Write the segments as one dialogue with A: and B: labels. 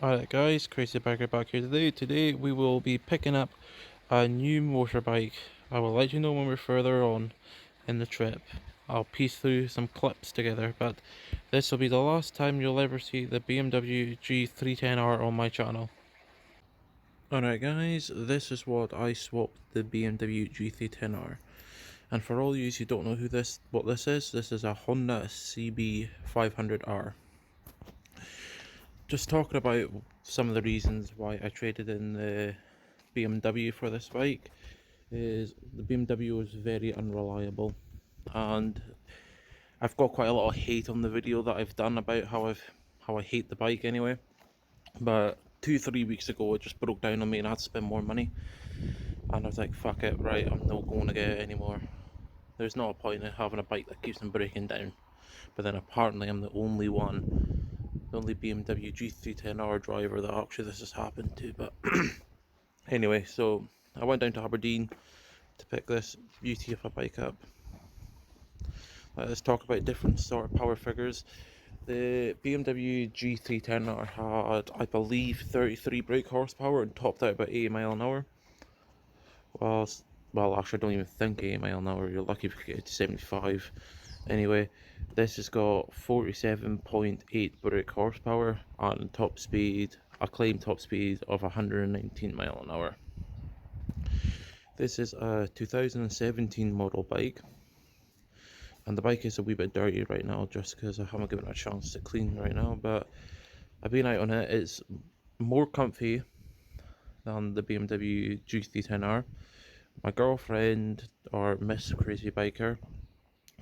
A: Alright guys, Crazy Biker back here today. Today we will be picking up a new motorbike. I will let you know when we're further on in the trip. I'll piece through some clips together, but this will be the last time you'll ever see the BMW G310r on my channel. Alright guys, this is what I swapped the BMW G310r. And for all you who don't know what this is a Honda cb500r. Just talking about some of the reasons why I traded in the BMW for this bike is the BMW is very unreliable, and I've got quite a lot of hate on the video that I've done about how I hate the bike anyway. But 3 weeks ago it just broke down on me and I had to spend more money, and I was like, fuck it, right, I'm not going to get it anymore. There's no point in having a bike that keeps on breaking down. But then apparently I'm the only BMW G310R driver that actually this has happened to. But anyway, so I went down to Aberdeen to pick this beauty of a bike up. Let's talk about different sort of power figures. The BMW G310R had, I believe, 33 brake horsepower and topped out about 80 mile an hour. Well, actually, I don't even think 80 mile an hour. You're lucky if you get it to 75. Anyway, this has got 47.8 brake horsepower and a claimed top speed of 119 mile an hour. This is a 2017 model bike, and the bike is a wee bit dirty right now just because I haven't given it a chance to clean right now, but I've been out on it. It's more comfy than the BMW G310R. My girlfriend, or Miss Crazy Biker,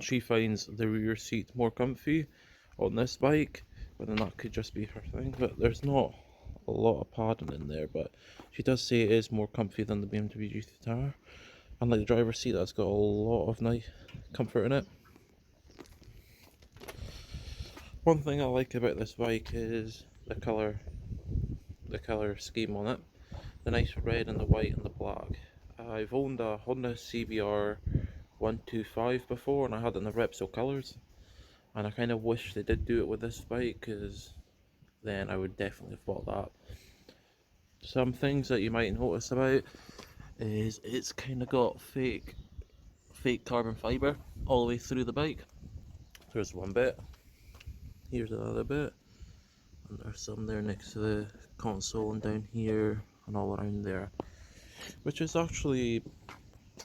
A: she finds the rear seat more comfy on this bike, but then that could just be her thing. But there's not a lot of padding in there, but she does say it is more comfy than the BMW G3R. And like the driver's seat, that's got a lot of nice comfort in it. One thing I like about this bike is the color scheme on it. The nice red and the white and the black. I've owned a Honda CBR 125 before, and I had it in the Repsol colours, and I kind of wish they did do it with this bike, because then I would definitely have bought that. Some things that you might notice about is it's kind of got fake carbon fibre all the way through the bike. There's one bit, here's another bit, and there's some there next to the console and down here and all around there, which is actually,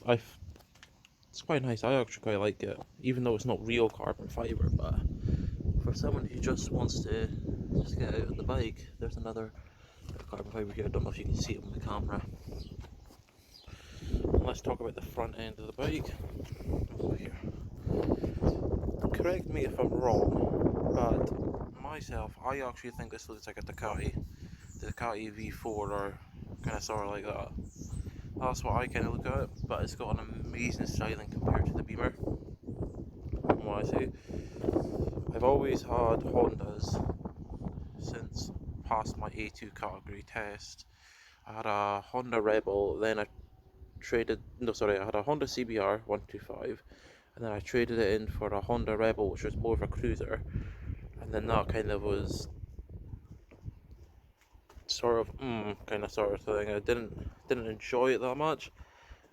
A: it's quite nice. I actually quite like it, even though it's not real carbon fibre. But for someone who just wants to just get out on the bike, there's another carbon fibre here. I don't know if you can see it on the camera. And let's talk about the front end of the bike. Over here. Correct me if I'm wrong, but myself, I actually think this looks like a Ducati V4 or kind of sort of like that. That's what I kind of look at it, but it's got an amazing styling compared to the Beamer. And what I say, I've always had Hondas since past my A2 category test. I had a Honda Rebel, then I had a Honda CBR 125, and then I traded it in for a Honda Rebel, which was more of a cruiser, and then that kind of was sort of thing. I didn't enjoy it that much,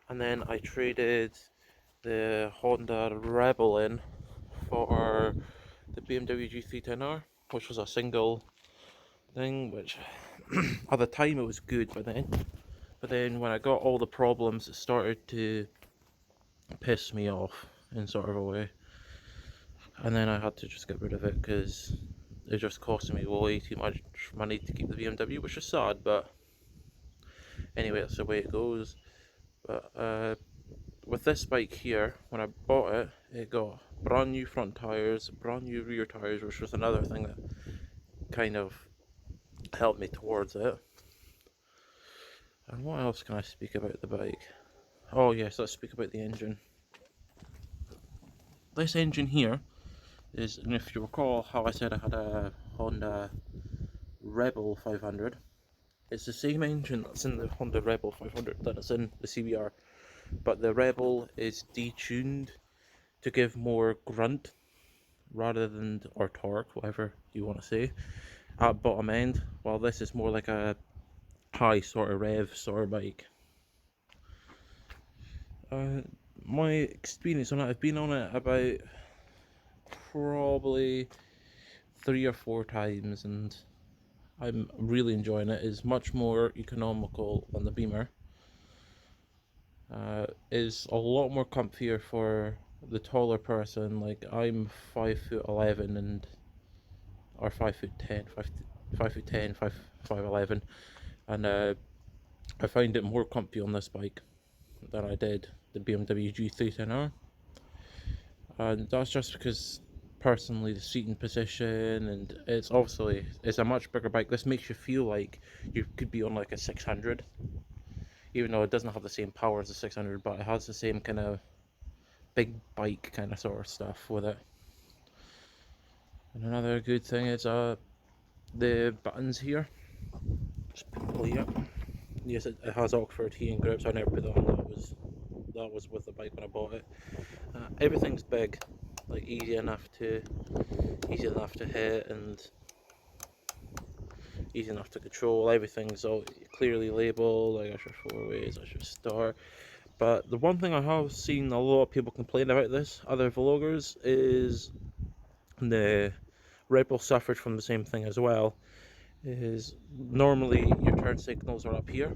A: and then I traded the Honda Rebel in for the BMW G310R, which was a single thing, which at the time it was good, but then when I got all the problems, it started to piss me off in sort of a way, and then I had to just get rid of it because it just costed me way too much money to keep the BMW, which is sad, but anyway, that's the way it goes. But with this bike here, when I bought it, it got brand new front tyres, brand new rear tyres, which was another thing that kind of helped me towards it. And what else can I speak about the bike? Oh yes, let's speak about the engine. This engine here is, and if you recall how I said I had a Honda Rebel 500, it's the same engine that's in the Honda Rebel 500 that is in the CBR, but the Rebel is detuned to give more grunt rather than, or torque, whatever you want to say, at bottom end, while this is more like a high sort of rev sort of bike. My experience on it, I've been on it about probably 3 or 4 times, and I'm really enjoying it. It's much more economical than the Beamer. Is a lot more comfier for the taller person. Like, I'm 5'11" and or 5'10", 5'10", 5'11", and I find it more comfy on this bike than I did the BMW G310r, and that's just because personally the seating position, and it's a much bigger bike. This makes you feel like you could be on like a 600, even though it doesn't have the same power as a 600, but it has the same kind of big bike kind of sort of stuff with it. And another good thing is the buttons here. Just pull it up. Yes, it has Oxford heating grips. I never put that on. That was with the bike when I bought it. Everything's big, like easy enough to hit and easy enough to control. Everything's all clearly labeled, like that's your 4-ways, that's your start. But the one thing I have seen a lot of people complain about this, other vloggers, is the Red Bull suffered from the same thing as well. Is normally your turn signals are up here,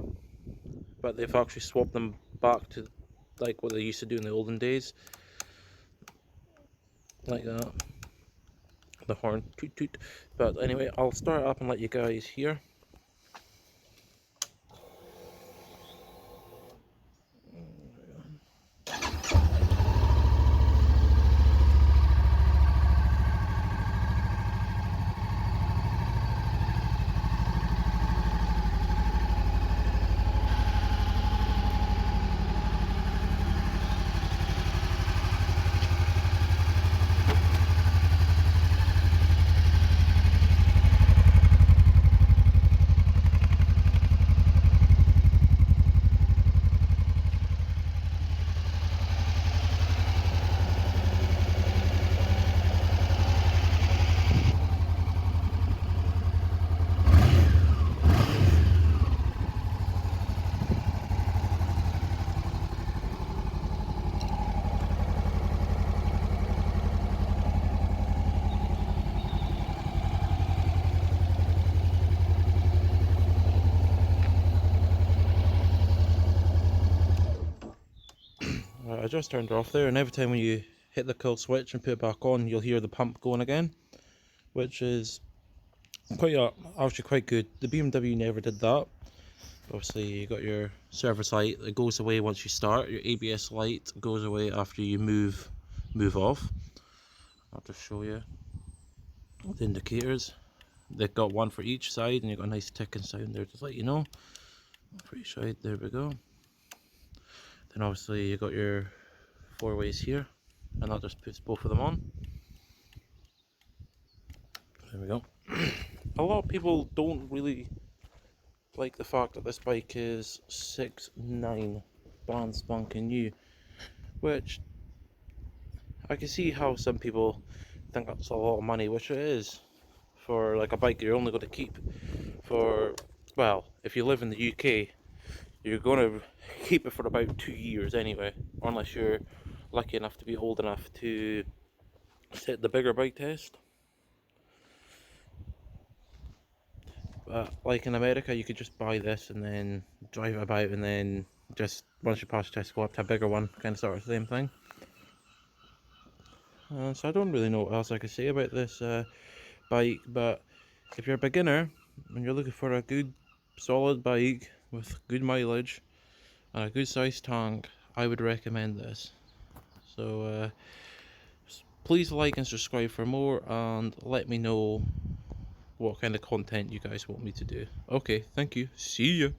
A: but they've actually swapped them back to like what they used to do in the olden days, like that. The horn, toot toot. But anyway, I'll start it up and let you guys hear. I just turned it off there, and every time when you hit the kill switch and put it back on, you'll hear the pump going again, which is actually quite good. The BMW never did that. Obviously, you got your service light that goes away once you start. Your ABS light goes away after you move off. I'll just show you the indicators. They've got one for each side, and you've got a nice ticking sound there to let you know. For each side, there we go. Then obviously you got your 4-ways here, and that just puts both of them on. There we go. A lot of people don't really like the fact that this bike is 6'9", brand spanking new, which I can see how some people think that's a lot of money, which it is for like a bike you're only going to keep for, well, if you live in the UK, you're going to keep it for about 2 years anyway, unless you're lucky enough to be old enough to sit the bigger bike test. But like in America, you could just buy this and then drive it about, and then just once you pass your test, go up to a bigger one, kind of sort of same thing. So I don't really know what else I could say about this bike, but if you're a beginner and you're looking for a good solid bike with good mileage and a good sized tank, I would recommend this. So please like and subscribe for more, and let me know what kind of content you guys want me to do. Okay, thank you. See ya.